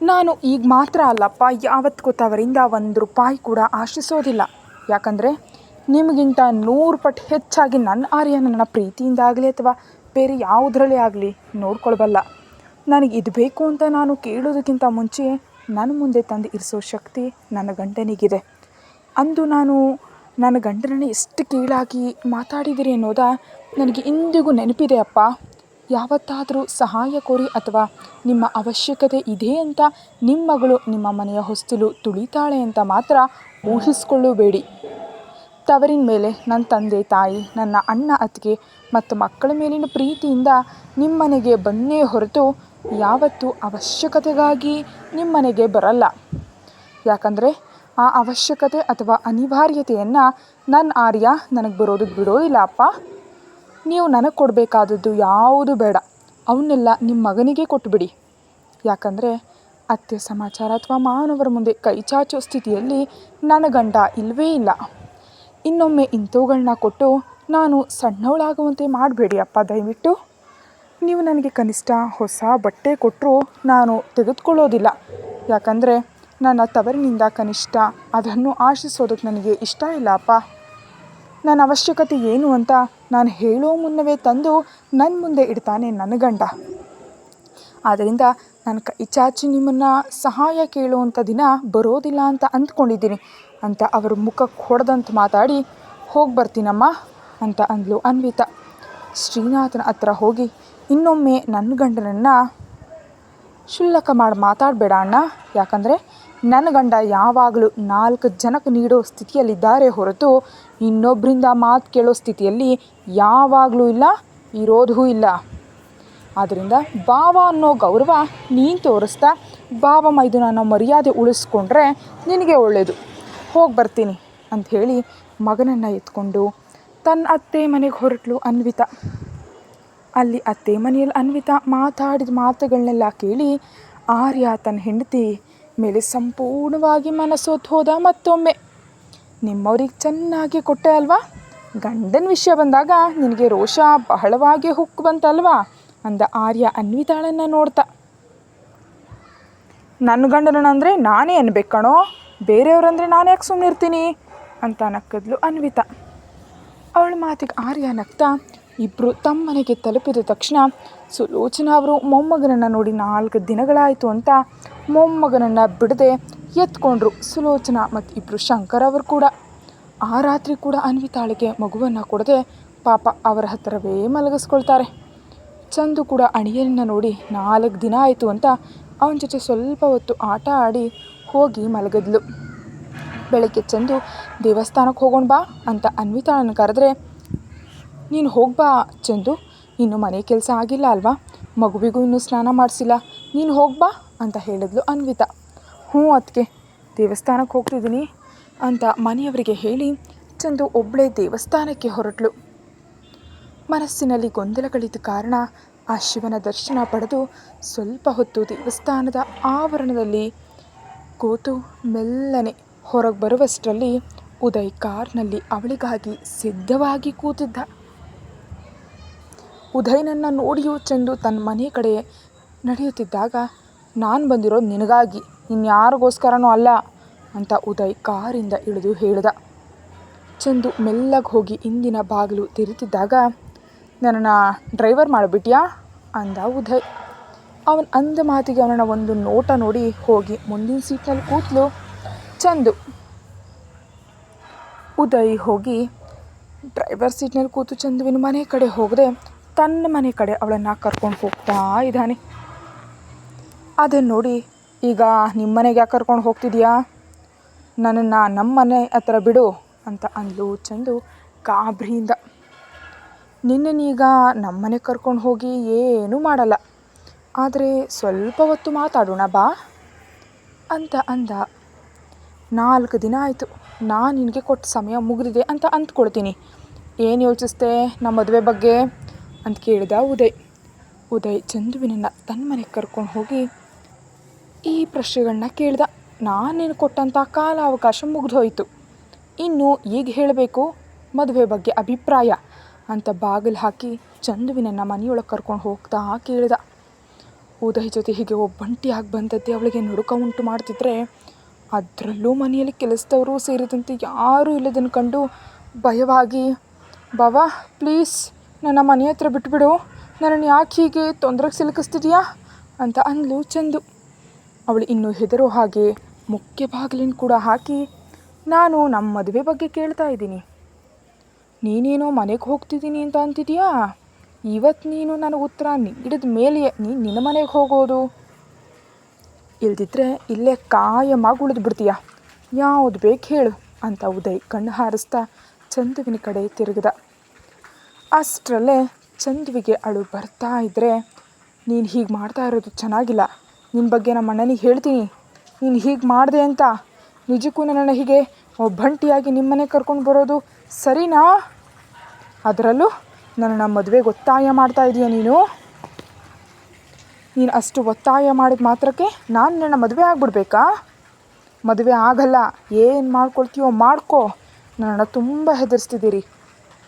ನಾನು ಈಗ ಮಾತ್ರ ಅಲ್ಲಪ್ಪ, ಯಾವತ್ತಿಗೂ ಅವರಿಂದ ₹1 ಕೂಡ ಆಶಿಸೋದಿಲ್ಲ. ಯಾಕಂದರೆ ನಿಮಗಿಂತ 100 ಪಟ್ಟು ಹೆಚ್ಚಾಗಿ ನನ್ನ ಆರ್ಯ ನನ್ನ ಪ್ರೀತಿಯಿಂದಾಗಲಿ ಅಥವಾ ಬೇರೆ ಯಾವುದರಲ್ಲೇ ಆಗಲಿ ನೋಡ್ಕೊಳ್ಬಲ್ಲ. ನನಗೆ ಇದು ಬೇಕು ಅಂತ ನಾನು ಕೇಳೋದಕ್ಕಿಂತ ಮುಂಚೆ ನನ್ನ ಮುಂದೆ ತಂದು ಇರಿಸೋ ಶಕ್ತಿ ನನ್ನ ಗಂಡನಿಗಿದೆ. ಅಂದು ನಾನು ನನ್ನ ಗಂಡನನ್ನು ಎಷ್ಟು ಕೀಳಾಗಿ ಮಾತಾಡಿದಿರಿ ಅನ್ನೋದು ನನಗೆ ಇಂದಿಗೂ ನೆನಪಿದೆ ಅಪ್ಪ. ಯಾವತ್ತಾದರೂ ಸಹಾಯ ಕೋರಿ ಅಥವಾ ನಿಮ್ಮ ಅವಶ್ಯಕತೆ ಇದೆ ಅಂತ ನಿಮ್ಮ ಮಗಳು ನಿಮ್ಮ ಮನೆಯ ಹೊಸ್ತಿಲು ತುಳಿತಾಳೆ ಅಂತ ಮಾತ್ರ ಊಹಿಸ್ಕೊಳ್ಳಬೇಡಿ. ತವರಿನ ಮೇಲೆ ನನ್ನ ತಂದೆ ತಾಯಿ, ನನ್ನ ಅಣ್ಣ ಅತ್ತಿಗೆ ಮತ್ತು ಮಕ್ಕಳ ಮೇಲಿನ ಪ್ರೀತಿಯಿಂದ ನಿಮ್ಮ ಮನೆಗೆ ಬಂದೇ ಹೊರತು ಯಾವತ್ತೂ ಅವಶ್ಯಕತೆಗಾಗಿ ನಿಮ್ಮ ಮನೆಗೆ ಬರಲ್ಲ. ಯಾಕಂದರೆ ಆ ಅವಶ್ಯಕತೆ ಅಥವಾ ಅನಿವಾರ್ಯತೆಯನ್ನು ನನ್ನ ಆರ್ಯ ನನಗೆ ಬರೋದಕ್ಕೆ ಬಿಡೋದಿಲ್ಲ ಅಪ್ಪ. ನೀವು ನನಗೆ ಕೊಡಬೇಕಾದದ್ದು ಯಾವುದು ಬೇಡ, ಅವನ್ನೆಲ್ಲ ನಿಮ್ಮ ಮಗನಿಗೆ ಕೊಟ್ಟುಬಿಡಿ. ಯಾಕಂದರೆ ಅತ್ತೆ ಸಮಾಚಾರ ಅಥವಾ ಮಾನವರ ಮುಂದೆ ಕೈ ಚಾಚೋ ಸ್ಥಿತಿಯಲ್ಲಿ ನನ್ನ ಗಂಡ ಇಲ್ಲವೇ ಇಲ್ಲ. ಇನ್ನೊಮ್ಮೆ ಇಂಥವುಗಳನ್ನ ಕೊಟ್ಟು ನಾನು ಸಣ್ಣವಳಾಗುವಂತೆ ಮಾಡಬೇಡಿ ಅಪ್ಪ ದಯವಿಟ್ಟು. ನೀವು ನನಗೆ ಕನಿಷ್ಠ ಹೊಸ ಬಟ್ಟೆ ಕೊಟ್ಟರೂ ನಾನು ತೆಗೆದುಕೊಳ್ಳೋದಿಲ್ಲ. ಯಾಕಂದರೆ ನನ್ನ ತವರಿನಿಂದ ಕನಿಷ್ಠ ಅದನ್ನು ಆಶಿಸೋದಕ್ಕೆ ನನಗೆ ಇಷ್ಟ ಇಲ್ಲ ಅಪ್ಪ. ನನ್ನ ಅವಶ್ಯಕತೆ ಏನು ಅಂತ ನಾನು ಹೇಳೋ ಮುನ್ನವೇ ತಂದು ನನ್ನ ಮುಂದೆ ಇಡ್ತಾನೆ ನನ್ನ ಗಂಡ. ಆದ್ದರಿಂದ ನಾನು ಕೈ ಚಾಚಿ ನಿಮ್ಮನ್ನು ಸಹಾಯ ಕೇಳುವಂಥ ದಿನ ಬರೋದಿಲ್ಲ ಅಂತ ಅಂದ್ಕೊಂಡಿದ್ದೀನಿ ಅಂತ ಅವ್ರ ಮುಖಕ್ಕೆ ಹೊಡೆದಂತ ಮಾತಾಡಿ ಹೋಗಿ ಬರ್ತೀನಮ್ಮ ಅಂತ ಅಂದ್ಲು ಅನ್ವಿತಾ. ಶ್ರೀನಾಥನ ಹತ್ರ ಹೋಗಿ ಇನ್ನೊಮ್ಮೆ ನನ್ನ ಗಂಡನನ್ನು ಕ್ಷುಲ್ಲಕ ಮಾಡಿ ಮಾತಾಡಬೇಡ ಅಣ್ಣ. ಯಾಕಂದರೆ ನನ್ನ ಗಂಡ ಯಾವಾಗಲೂ 4 ಜನಕ್ಕೆ ನೀಡೋ ಸ್ಥಿತಿಯಲ್ಲಿದ್ದಾರೆ ಹೊರತು ಇನ್ನೊಬ್ಬರಿಂದ ಮಾತು ಕೇಳೋ ಸ್ಥಿತಿಯಲ್ಲಿ ಯಾವಾಗಲೂ ಇಲ್ಲ, ಇರೋದೂ ಇಲ್ಲ. ಆದ್ದರಿಂದ ಭಾವ ಅನ್ನೋ ಗೌರವ ನೀನು ತೋರಿಸ್ತಾ ಭಾವ ಇದು ನಾನು ಮರ್ಯಾದೆ ಉಳಿಸ್ಕೊಂಡ್ರೆ ನಿನಗೆ ಒಳ್ಳೆಯದು. ಹೋಗಿ ಬರ್ತೀನಿ ಅಂತ ಹೇಳಿ ಮಗನನ್ನು ಎತ್ಕೊಂಡು ತನ್ನ ಅತ್ತೆ ಮನೆಗೆ ಹೊರಟಳು ಅನ್ವಿತಾ. ಅಲ್ಲಿ ಅತ್ತೆ ಮನೆಯಲ್ಲಿ ಅನ್ವಿತಾ ಮಾತಾಡಿದ ಮಾತುಗಳನ್ನೆಲ್ಲ ಕೇಳಿ ಆರ್ಯ ತನ್ನ ಹೆಂಡತಿ ಮೇಲೆ ಸಂಪೂರ್ಣವಾಗಿ ಮನಸೋತು ಹೋದ. ಮತ್ತೊಮ್ಮೆ ನಿಮ್ಮವ್ರಿಗೆ ಚೆನ್ನಾಗಿ ಕೊಟ್ಟೆ ಅಲ್ವಾ, ಗಂಡನ ವಿಷಯ ಬಂದಾಗ ನಿನಗೆ ರೋಷ ಬಹಳವಾಗಿ ಹುಕ್ಕು ಬಂತಲ್ವಾ ಅಂದ ಆರ್ಯ ಅನ್ವಿತಾಳನ್ನು ನೋಡ್ತಾ. ನನ್ನ ಗಂಡನಂದರೆ ನಾನೇ ಅನ್ಬೇಕು ಕಣೋ, ಬೇರೆಯವ್ರಂದರೆ ನಾನು ಯಾಕೆ ಸುಮ್ಮನಿರ್ತೀನಿ ಅಂತ ನಕ್ಕದ್ಲು ಅನ್ವಿತಾ. ಅವಳ ಮಾತಿಗೆ ಆರ್ಯ ನಗ್ತಾ ಇಬ್ಬರು ತಮ್ಮ ಮನೆಗೆ ತಲುಪಿದ ತಕ್ಷಣ ಸುಲೋಚನಾ ಅವರು ಮೊಮ್ಮಗನನ್ನು ನೋಡಿ 4 ದಿನಗಳಾಯಿತು ಅಂತ ಮೊಮ್ಮಗನನ್ನು ಬಿಡದೆ ಎತ್ಕೊಂಡ್ರು ಸುಲೋಚನಾ ಮತ್ತು ಇಬ್ಬರು ಶಂಕರ್ ಅವರು ಕೂಡ. ಆ ರಾತ್ರಿ ಕೂಡ ಅನ್ವಿತಾಳಿಗೆ ಮಗುವನ್ನು ಕೊಡದೆ ಪಾಪ ಅವರ ಹತ್ತಿರವೇ ಮಲಗಿಸ್ಕೊಳ್ತಾರೆ. ಚಂದು ಕೂಡ ಅಣಿಯನ್ನ ನೋಡಿ 4 ದಿನ ಆಯಿತು ಅಂತ ಅವನ ಜೊತೆ ಸ್ವಲ್ಪ ಹೊತ್ತು ಆಟ ಆಡಿ ಹೋಗಿ ಮಲಗಿದ್ಲು. ಬೆಳಗ್ಗೆ ಚಂದು ದೇವಸ್ಥಾನಕ್ಕೆ ಹೋಗೋಣ ಬಾ ಅಂತ ಅನ್ವಿತಾಳನ್ನು ಕರೆದ್ರೆ, ನೀನು ಹೋಗ್ಬಾ ಚಂದು, ಇನ್ನು ಮನೆ ಕೆಲಸ ಆಗಿಲ್ಲ ಅಲ್ವಾ, ಮಗುವಿಗೂ ಇನ್ನೂ ಸ್ನಾನ ಮಾಡಿಸಿಲ್ಲ, ನೀನು ಹೋಗ್ಬಾ ಅಂತ ಹೇಳಿದ್ಲು ಅನ್ವಿತಾ. ಹ್ಞೂ ಅದಕ್ಕೆ ದೇವಸ್ಥಾನಕ್ಕೆ ಹೋಗ್ತಿದ್ದೀನಿ ಅಂತ ಮನೆಯವರಿಗೆ ಹೇಳಿ ಚಂದು ಒಬ್ಬಳೇ ದೇವಸ್ಥಾನಕ್ಕೆ ಹೊರಟಳು. ಮನಸ್ಸಿನಲ್ಲಿ ಗೊಂದಲಗಳಿದ್ದ ಕಾರಣ ಆ ಶಿವನ ದರ್ಶನ ಪಡೆದು ಸ್ವಲ್ಪ ಹೊತ್ತು ದೇವಸ್ಥಾನದ ಆವರಣದಲ್ಲಿ ಕೂತು ಮೆಲ್ಲನೆ ಹೊರಗೆ ಬರುವಷ್ಟರಲ್ಲಿ ಉದಯ್ ಕಾರ್ನಲ್ಲಿ ಅವಳಿಗಾಗಿ ಸಿದ್ಧವಾಗಿ ಕೂತಿದ್ದ. ಉದಯನನ್ನು ನೋಡಿಯೂ ಚಂದು ತನ್ನ ಮನೆ ಕಡೆ ನಡೆಯುತ್ತಿದ್ದಾಗ, ನಾನು ಬಂದಿರೋದು ನಿನಗಾಗಿ, ಇನ್ಯಾರಿಗೋಸ್ಕರನೂ ಅಲ್ಲ ಅಂತ ಉದಯ್ ಕಾರಿಂದ ಇಳಿದು ಹೇಳ್ದ. ಚಂದು ಮೆಲ್ಲಗೆ ಹೋಗಿ ಇಂದಿನ ಬಾಗಿಲು ತೆರೀತಿದ್ದಾಗ, ನನ್ನನ್ನು ಡ್ರೈವರ್ ಮಾಡಿಬಿಟ್ಯಾ ಅಂದ ಉದಯ್. ಅವನ ಅಂದ ಮಾತಿಗೆ ಅವನ ಒಂದು ನೋಟ ನೋಡಿ ಹೋಗಿ ಮುಂದಿನ ಸೀಟ್ನಲ್ಲಿ ಕೂತಲು ಚಂದು. ಉದಯ್ ಹೋಗಿ ಡ್ರೈವರ್ ಸೀಟ್ನಲ್ಲಿ ಕೂತು ಚಂದುವಿನ ಮನೆ ಕಡೆ ಹೋಗದೆ ತನ್ನ ಮನೆ ಕಡೆ ಅವಳನ್ನು ಕರ್ಕೊಂಡು ಹೋಗ್ತಾ ಇದ್ದಾನೆ. ಅದನ್ನು ನೋಡಿ, ಈಗ ನಿಮ್ಮ ಮನೆಗೆ ಯಾಕೆ ಕರ್ಕೊಂಡು ಹೋಗ್ತಿದ್ಯಾ, ನನ್ನನ್ನು ನಮ್ಮ ಮನೆ ಹತ್ರ ಬಿಡು ಅಂತ ಅಂದ್ಲು ಚಂದು ಗಾಬರಿಯಿಂದ. ನಿನ್ನನ್ನೀಗ ನಮ್ಮ ಮನೆಗೆ ಕರ್ಕೊಂಡು ಹೋಗಿ ಏನೂ ಮಾಡಲ್ಲ, ಆದರೆ ಸ್ವಲ್ಪ ಹೊತ್ತು ಮಾತಾಡೋಣ ಬಾ ಅಂತ ಅಂದ. 4 ದಿನ ಆಯಿತು, ನಾನು ನಿನಗೆ ಕೊಟ್ಟ ಸಮಯ ಮುಗಿದಿದೆ ಅಂತ ಅಂದ್ಕೊಳ್ತೀನಿ. ಏನು ಯೋಚಿಸ್ದೆ ನಮ್ಮ ಮದುವೆ ಬಗ್ಗೆ ಅಂತ ಕೇಳಿದ ಉದಯ್. ಉದಯ್ ಚಂದುವಿನನ್ನು ತನ್ನ ಮನೆಗೆ ಕರ್ಕೊಂಡು ಹೋಗಿ ಈ ಪ್ರಶ್ನೆಗಳನ್ನ ಕೇಳ್ದ. ನಾನು ನಿನಗೆ ಕೊಟ್ಟಂಥ ಕಾಲಾವಕಾಶ ಮುಗಿದೋಯ್ತು, ಇನ್ನು ಈಗ ಹೇಳಬೇಕು ಮದುವೆ ಬಗ್ಗೆ ಅಭಿಪ್ರಾಯ ಅಂತ ಬಾಗಿಲು ಹಾಕಿ ಚಂದುವಿನನ್ನು ಮನೆಯೊಳಗೆ ಕರ್ಕೊಂಡು ಹೋಗ್ತಾ ಕೇಳಿದ. ಉದಯ್ ಜೊತೆ ಹೀಗೆ ಒಬ್ಬಂಟಿಯಾಗಿ ಬಂದದ್ದೇ ಅವಳಿಗೆ ನಡುಕ ಉಂಟು ಮಾಡ್ತಿದ್ರೆ, ಅದರಲ್ಲೂ ಮನೆಯಲ್ಲಿ ಕೆಲಸದವರು ಸೇರಿದಂತೆ ಯಾರೂ ಇಲ್ಲದನ್ನು ಕಂಡು ಭಯವಾಗಿ, ಬಾವಾ ಪ್ಲೀಸ್ ನನ್ನ ಮನೆ ಹತ್ರ ಬಿಟ್ಬಿಡು, ನನ್ನನ್ನು ಯಾಕೆ ಹೀಗೆ ತೊಂದರೆಗೆ ಸಿಲುಕಿಸ್ತಿದೀಯಾ ಅಂತ ಅಂದ್ಲು ಚಂದು. ಅವಳು ಇನ್ನೂ ಹೆದರೋ ಹಾಗೆ ಮುಖ್ಯ ಬಾಗಿಲನ್ನು ಕೂಡ ಹಾಕಿ, ನಾನು ನಮ್ಮ ಮದುವೆ ಬಗ್ಗೆ ಕೇಳ್ತಾ ಇದ್ದೀನಿ, ನೀನೇನೋ ಮನೆಗೆ ಹೋಗ್ತಿದ್ದೀನಿ ಅಂತ ಅಂತಿದೀಯಾ, ಇವತ್ತು ನೀನು ನನಗೆ ಉತ್ತರ ನೀಡಿದ ಮೇಲೆ ನೀನು ನಿನ್ನ ಮನೆಗೆ ಹೋಗೋದು, ಇಲ್ದಿದ್ರೆ ಇಲ್ಲೇ ಕಾಯಮಾಗಿ ಉಳಿದು ಬಿಡ್ತೀಯ, ಯಾವುದು ಬೇಕು ಹೇಳು ಅಂತ ಉದಯ್ ಕಣ್ಣು ಹಾರಿಸ್ತಾ ಚಂದುವಿನ ಕಡೆ ತಿರುಗಿದ. ಅಷ್ಟರಲ್ಲೇ ಚಂದುವಿಗೆ ಅಳು ಬರ್ತಾ ಇದ್ದರೆ, ನೀನು ಹೀಗೆ ಮಾಡ್ತಾ ಇರೋದು ಚೆನ್ನಾಗಿಲ್ಲ, ನಿನ್ನ ಬಗ್ಗೆ ನಮ್ಮ ಅಣ್ಣನಿಗೆ ಹೇಳ್ತೀನಿ, ನೀನು ಹೀಗೆ ಮಾಡಿದೆ ಅಂತ, ನಿಜಕ್ಕೂ ನನ್ನನ್ನು ಹೀಗೆ ಒಬ್ಬಂಟಿಯಾಗಿ ನಿಮ್ಮನೆ ಕರ್ಕೊಂಡು ಬರೋದು ಸರಿನಾ, ಅದರಲ್ಲೂ ನನ್ನನ್ನು ಮದುವೆಗೆ ಒತ್ತಾಯ ಮಾಡ್ತಾ ಇದೀಯ ನೀನು ಅಷ್ಟು ಒತ್ತಾಯ ಮಾಡಿದ ಮಾತ್ರಕ್ಕೆ ನಾನು ನನ್ನ ಮದುವೆ ಆಗಿಬಿಡ್ಬೇಕಾ, ಮದುವೆ ಆಗಲ್ಲ, ಏನು ಮಾಡ್ಕೊಳ್ತೀಯೋ ಮಾಡ್ಕೋ, ನನ್ನನ್ನು ತುಂಬ ಹೆದರಿಸ್ತಿದ್ದೀರಿ,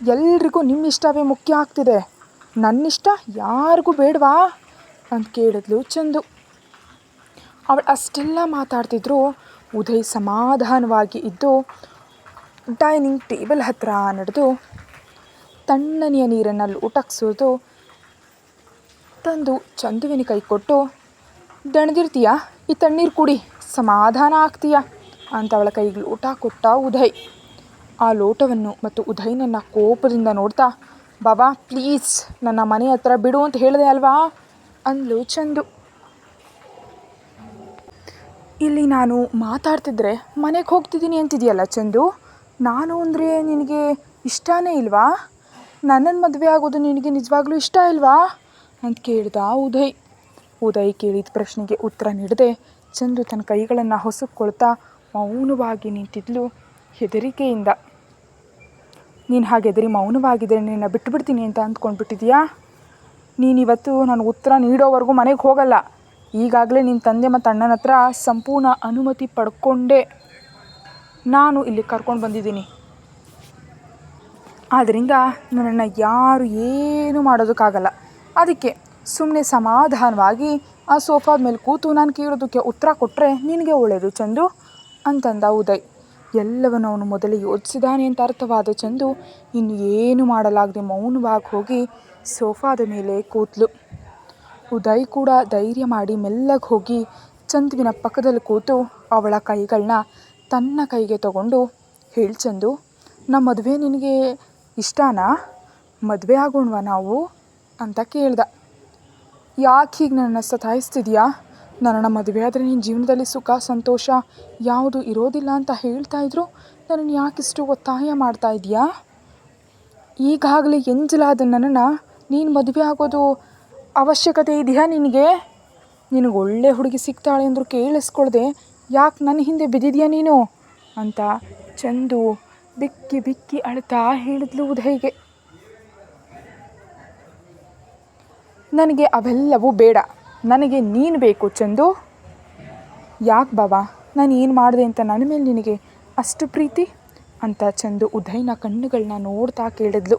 ಎಲ್ರಿಗೂ ನಿಮ್ಮ ಇಷ್ಟವೇ ಮುಖ್ಯ ಆಗ್ತಿದೆ, ನನ್ನಿಷ್ಟ ಯಾರಿಗೂ ಬೇಡವಾ ಅಂತ ಕೇಳಿದ್ಲು ಚಂದು. ಅವಳು ಅಷ್ಟೆಲ್ಲ ಮಾತಾಡ್ತಿದ್ರು ಉದಯ್ ಸಮಾಧಾನವಾಗಿ ಇದ್ದು ಡೈನಿಂಗ್ ಟೇಬಲ್ ಹತ್ರ ನಡೆದು ತಣ್ಣನೆಯ ನೀರನ್ನು ಲೋಟಕ್ಕೆ ಸುರಿದು ತಂದು ಚಂದುವಿನ ಕೈ ಕೊಟ್ಟು, ದಣದಿರ್ತೀಯ, ಈ ತಣ್ಣೀರು ಕುಡಿ, ಸಮಾಧಾನ ಆಗ್ತೀಯ ಅಂತ ಅವಳ ಕೈಗೆ ಲೋಟ ಕೊಟ್ಟ ಉದಯ್. ಆ ಲೋಟವನ್ನು ಮತ್ತು ಉದಯ್ನನ್ನು ಕೋಪದಿಂದ ನೋಡ್ತಾ, ಬಾಬಾ ಪ್ಲೀಸ್ ನನ್ನ ಮನೆ ಹತ್ರ ಬಿಡು ಅಂತ ಹೇಳಿದೆ ಅಲ್ವಾ ಅಂದ್ಲು ಚಂದು. ಇಲ್ಲಿ ನಾನು ಮಾತಾಡ್ತಿದ್ರೆ ಮನೆಗೆ ಹೋಗ್ತಿದ್ದೀನಿ ಅಂತಿದೆಯಲ್ಲ ಚಂದು, ನಾನು ಅಂದರೆ ನಿನಗೆ ಇಷ್ಟನೇ ಇಲ್ವಾ, ನನ್ನನ್ನು ಮದುವೆ ಆಗೋದು ನಿನಗೆ ನಿಜವಾಗ್ಲೂ ಇಷ್ಟ ಇಲ್ವಾ ಅಂತ ಕೇಳ್ದ ಉದಯ್. ಉದಯ್ ಕೇಳಿದ ಪ್ರಶ್ನೆಗೆ ಉತ್ತರ ನೀಡದೆ ಚಂದು ತನ್ನ ಕೈಗಳನ್ನು ಹೊಸಕೊಳ್ತಾ ಮೌನವಾಗಿ ನಿಂತಿದ್ಲು ಹೆದರಿಕೆಯಿಂದ. ನೀನು ಹಾಗೆ ಹೆದರಿ ಮೌನವಾಗಿದ್ದರೆ ನಿನ್ನ ಬಿಟ್ಟುಬಿಡ್ತೀನಿ ಅಂತ ಅಂದ್ಕೊಂಡ್ಬಿಟ್ಟಿದೀಯಾ, ನೀನಿವತ್ತು ನಾನು ಉತ್ತರ ನೀಡೋವರೆಗೂ ಮನೆಗೆ ಹೋಗಲ್ಲ, ಈಗಾಗಲೇ ನಿನ್ನ ತಂದೆ ಮತ್ತು ಅಣ್ಣನ ಹತ್ರ ಸಂಪೂರ್ಣ ಅನುಮತಿ ಪಡ್ಕೊಂಡೇ ನಾನು ಇಲ್ಲಿ ಕರ್ಕೊಂಡು ಬಂದಿದ್ದೀನಿ, ಆದ್ದರಿಂದ ನನ್ನನ್ನು ಯಾರು ಏನೂ ಮಾಡೋದಕ್ಕಾಗಲ್ಲ, ಅದಕ್ಕೆ ಸುಮ್ಮನೆ ಸಮಾಧಾನವಾಗಿ ಆ ಸೋಫಾದ ಮೇಲೆ ಕೂತು ನಾನು ಕೇಳೋದಕ್ಕೆ ಉತ್ತರ ಕೊಟ್ಟರೆ ನಿನಗೆ ಒಳ್ಳೆಯದು ಚಂದು ಅಂತಂದ ಉದಯ್. ಎಲ್ಲವನ್ನು ಅವನು ಮೊದಲೇ ಯೋಚಿಸಿದಾನೆ ಅಂತ ಅರ್ಥವಾದ ಚಂದು ಇನ್ನು ಏನು ಮಾಡಲಾಗದೆ ಮೌನವಾಗಿ ಹೋಗಿ ಸೋಫಾದ ಮೇಲೆ ಕೂತ್ಲು. ಉದಯ್ ಕೂಡ ಧೈರ್ಯ ಮಾಡಿ ಮೆಲ್ಲಗೆ ಹೋಗಿ ಚಂದುವಿನ ಪಕ್ಕದಲ್ಲಿ ಕೂತು ಅವಳ ಕೈಗಳನ್ನ ತನ್ನ ಕೈಗೆ ತಗೊಂಡು, ಹೇಳಿ ಚಂದು, ನಮ್ಮ ಮದುವೆ ನಿನಗೆ ಇಷ್ಟನಾ, ಮದುವೆ ಆಗೋಣವಾ ನಾವು ಅಂತ ಕೇಳ್ದ. ಯಾಕೆ ಹೀಗೆ ನನ್ನನ್ನು ಸತಾಯಿಸ್ತಿದೆಯಾ, ನನ್ನನ್ನು ಮದುವೆ ಆದರೆ ನಿನ್ನ ಜೀವನದಲ್ಲಿ ಸುಖ ಸಂತೋಷ ಯಾವುದು ಇರೋದಿಲ್ಲ ಅಂತ ಹೇಳ್ತಾಯಿದ್ರು, ನನ್ನನ್ನು ಯಾಕಿಷ್ಟು ಒತ್ತಾಯ ಮಾಡ್ತಾ ಇದೆಯಾ, ಈಗಾಗಲೇ ಎಂಜಲಾದ ನನ್ನನ್ನು ನೀನು ಮದುವೆ ಆಗೋದು ಅವಶ್ಯಕತೆ ಇದೆಯಾ ನಿನಗೆ ಒಳ್ಳೆ ಹುಡುಗಿ ಸಿಗ್ತಾಳೆ ಅಂದರೂ ಕೇಳಿಸ್ಕೊಳ್ದೆ ಯಾಕೆ ನನ್ನ ಹಿಂದೆ ಬಿದ್ದಿದೆಯಾ ನೀನು ಅಂತ ಚಂದು ಬಿಕ್ಕಿ ಬಿಕ್ಕಿ ಅಳ್ತಾ ಹೇಳಿದ್ಲು ಉದಯ್ಗೆ. ನನಗೆ ಅವೆಲ್ಲವೂ ಬೇಡ, ನನಗೆ ನೀನು ಬೇಕು ಚಂದು. ಯಾಕೆ ಬಾಬಾ, ನಾನು ಏನು ಮಾಡಿದೆ ಅಂತ ನನ್ನ ಮೇಲೆ ನಿನಗೆ ಅಷ್ಟು ಪ್ರೀತಿ ಅಂತ ಚಂದು ಉದಯ್ನ ಕಣ್ಣುಗಳನ್ನ ನೋಡ್ತಾ ಕೇಳಿದ್ಲು.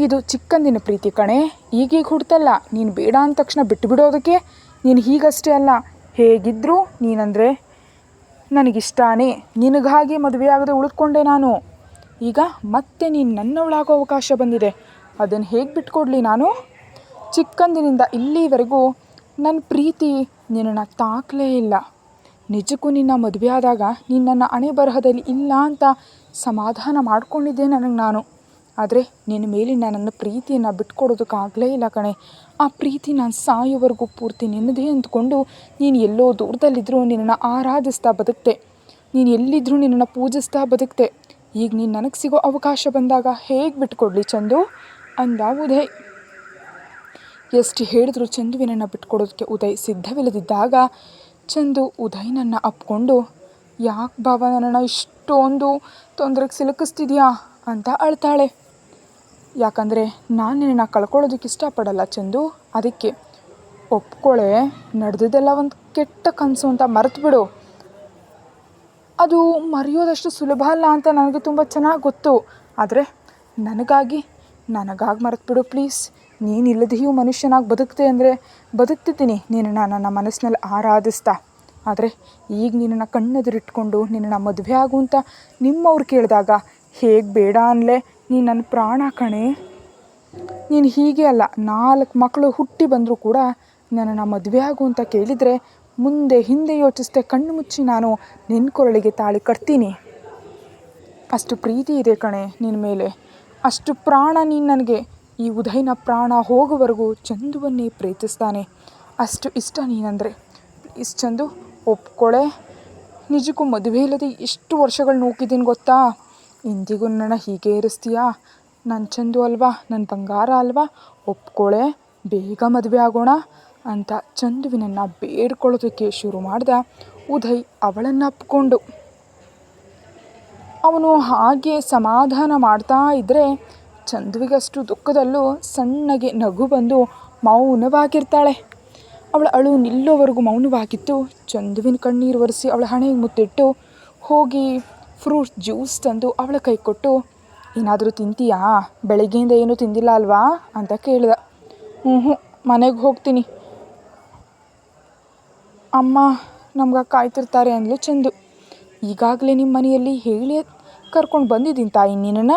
ಇದು ಚಿಕ್ಕಂದಿನ ಪ್ರೀತಿ ಕಣೆ, ಈಗೀಗ ಹುಡ್ತಲ್ಲ, ನೀನು ಬೇಡ ಅಂದ ತಕ್ಷಣ ಬಿಟ್ಟು ಬಿಡೋದಕ್ಕೆ. ನೀನು ಹೀಗಷ್ಟೇ ಅಲ್ಲ, ಹೇಗಿದ್ದರೂ ನೀನಂದರೆ ನನಗಿಷ್ಟಾನೇ, ನಿನಗಾಗಿ ಮದುವೆ ಆಗದೆ ಉಳಿದುಕೊಂಡೆ ನಾನು, ಈಗ ಮತ್ತೆ ನೀನು ನನ್ನವಳಾಗೋ ಅವಕಾಶ ಬಂದಿದೆ, ಅದನ್ನು ಹೇಗೆ ಬಿಟ್ಕೊಡ್ಲಿ ನಾನು. ಚಿಕ್ಕಂದಿನಿಂದ ಇಲ್ಲಿವರೆಗೂ ನನ್ನ ಪ್ರೀತಿ ನಿನ್ನನ್ನು ತಾಕಲೇ ಇಲ್ಲ, ನಿಜಕ್ಕೂ ನಿನ್ನ ಮದುವೆ ಆದಾಗ ನೀನು ನನ್ನ ಹಣೆ ಬರಹದಲ್ಲಿ ಇಲ್ಲ ಅಂತ ಸಮಾಧಾನ ಮಾಡ್ಕೊಂಡಿದ್ದೆ ನನಗೆ ನಾನು. ಆದರೆ ನಿನ್ನ ಮೇಲಿನ ನನ್ನ ಪ್ರೀತಿಯನ್ನು ಬಿಟ್ಕೊಡೋದಕ್ಕಾಗಲೇ ಇಲ್ಲ ಕಣೆ. ಆ ಪ್ರೀತಿ ನಾನು ಸಾಯೋವರೆಗೂ ಪೂರ್ತಿ ನಿನ್ನದೇ ಅಂದ್ಕೊಂಡು ನೀನು ಎಲ್ಲೋ ದೂರದಲ್ಲಿದ್ದರೂ ನಿನ್ನನ್ನು ಆರಾಧಿಸ್ತಾ ಬದುಕ್ತೆ, ನೀನು ಎಲ್ಲಿದ್ದರೂ ನಿನ್ನನ್ನು ಪೂಜಿಸ್ತಾ ಬದುಕ್ತೆ. ಈಗ ನೀನು ನನಗೆ ಸಿಗೋ ಅವಕಾಶ ಬಂದಾಗ ಹೇಗೆ ಬಿಟ್ಕೊಡ್ಲಿ ಚಂದು ಅಂದ ಉದಯ್. ಎಷ್ಟು ಹೇಳಿದ್ರು ಚಂದುವಿನನ್ನು ಬಿಟ್ಕೊಡೋದಕ್ಕೆ ಉದಯ್ ಸಿದ್ಧವಿಲ್ಲದಿದ್ದಾಗ ಚಂದು ಉದಯ್ನನ್ನು ಅಪ್ಕೊಂಡು, ಯಾಕೆ ಬಾಬಾ ನನ್ನನ್ನು ಇಷ್ಟೊಂದು ತೊಂದರೆಗೆ ಸಿಲುಕಿಸ್ತಿದ್ಯಾ ಅಂತ ಅಳ್ತಾಳೆ. ಯಾಕಂದರೆ ನಾನು ನಿನ್ನನ್ನು ಕಳ್ಕೊಳ್ಳೋದಕ್ಕೆ ಇಷ್ಟಪಡಲ್ಲ ಚಂದು, ಅದಕ್ಕೆ ಒಪ್ಕೊಳ್ಳೆ, ನಡೆದಿದ್ದೆಲ್ಲ ಒಂದು ಕೆಟ್ಟ ಕನಸು ಅಂತ ಮರೆತು ಬಿಡು. ಅದು ಮರೆಯೋದಷ್ಟು ಸುಲಭ ಅಲ್ಲ ಅಂತ ನನಗೆ ತುಂಬ ಚೆನ್ನಾಗಿ ಗೊತ್ತು, ಆದರೆ ನನಗಾಗಿ ಮರೆತು ಬಿಡು ಪ್ಲೀಸ್. ನೀನಿಲ್ಲದೆಯೂ ಮನುಷ್ಯನಾಗಿ ಬದುಕ್ತೆ ಅಂದರೆ ಬದುಕ್ತಿದ್ದೀನಿ ನಿನ್ನನ್ನು ನನ್ನ ಮನಸ್ಸಿನಲ್ಲಿ ಆರಾಧಿಸ್ತಾ. ಆದರೆ ಈಗ ನಿನ್ನನ್ನು ಕಣ್ಣೆದುರಿಟ್ಕೊಂಡು ನಿನ್ನನ್ನು ಮದುವೆ ಆಗು ಅಂತ ನಿಮ್ಮವ್ರು ಕೇಳಿದಾಗ ಹೇಗೆ ಬೇಡ ಅನ್ನಲೆ? ನೀನು ನನ್ನ ಪ್ರಾಣ ಕಣೆ. ನೀನು ಹೀಗೆ ಅಲ್ಲ, 4 ಮಕ್ಕಳು ಹುಟ್ಟಿ ಬಂದರೂ ಕೂಡ ನನ್ನನ್ನು ಮದುವೆ ಆಗು ಅಂತ ಕೇಳಿದರೆ ಮುಂದೆ ಹಿಂದೆ ಯೋಚಿಸ್ದೆ ಕಣ್ಣು ಮುಚ್ಚಿ ನಾನು ನಿನ್ನ ಕೊರಳಿಗೆ ತಾಳಿ ಕಟ್ತೀನಿ. ಅಷ್ಟು ಪ್ರೀತಿ ಇದೆ ಕಣೆ ನಿನ್ನ ಮೇಲೆ, ಅಷ್ಟು ಪ್ರಾಣ ನೀನು ನನಗೆ. ಈ ಉದಯನ ಪ್ರಾಣ ಹೋಗೋವರೆಗೂ ಚಂದುವನ್ನೇ ಪ್ರೀತಿಸ್ತಾನೆ. ಅಷ್ಟು ಇಷ್ಟ ನೀನಂದರೆ. ಪ್ಲೀಸ್ ಚಂದು ಒಪ್ಕೊಳ್ಳೆ. ನಿಜಕ್ಕೂ ಮದುವೆ ಇಲ್ಲದೆ ಎಷ್ಟು ವರ್ಷಗಳು ನೂಕಿದ್ದೀನಿ ಗೊತ್ತಾ? ಇಂದಿಗೂ ನನ್ನ ಹೀಗೆ ಇರಿಸ್ತೀಯಾ? ನನ್ನ ಚಂದು ಅಲ್ವಾ, ನನ್ನ ಬಂಗಾರ ಅಲ್ವಾ? ಒಪ್ಕೊಳ್ಳೆ, ಬೇಗ ಮದುವೆ ಆಗೋಣ ಅಂತ ಚಂದುವಿನನ್ನು ಬೇಡ್ಕೊಳ್ಳೋದಕ್ಕೆ ಶುರು ಮಾಡ್ದ ಉದಯ್. ಅವಳನ್ನು ಅಪ್ಕೊಂಡು ಅವನು ಹಾಗೆ ಸಮಾಧಾನ ಮಾಡ್ತಾ ಇದ್ದರೆ ಚಂದುವಿಗಷ್ಟು ದುಃಖದಲ್ಲೂ ಸಣ್ಣಗೆ ನಗು ಬಂದು ಮೌನವಾಗಿರ್ತಾಳೆ. ಅವಳ ಅಳು ನಿಲ್ಲೋವರೆಗೂ ಮೌನವಾಗಿತ್ತು. ಚಂದುವಿನ ಕಣ್ಣೀರು ಒರೆಸಿ ಅವಳ ಹಣೆಗೆ ಮುತ್ತಿಟ್ಟು ಹೋಗಿ ಫ್ರೂಟ್ ಜ್ಯೂಸ್ ತಂದು ಅವಳ ಕೈ ಕೊಟ್ಟು, ಏನಾದರೂ ತಿಂತೀಯಾ? ಬೆಳಗ್ಗೆಯಿಂದ ಏನೂ ತಿಂದಿಲ್ಲ ಅಲ್ವಾ ಅಂತ ಕೇಳ್ದ. ಹ್ಞೂ ಮನೆಗೆ ಹೋಗ್ತೀನಿ, ಅಮ್ಮ ನಮ್ಗೆ ಕಾಯ್ತಿರ್ತಾರೆ ಅಂದ್ಲು ಚಂದು. ಈಗಾಗಲೇ ನಿಮ್ಮ ಮನೆಯಲ್ಲಿ ಹೇಳಿ ಕರ್ಕೊಂಡು ಬಂದಿದ್ದೀನಿ ತಾಯಿ ನಿನ್ನನ್ನು.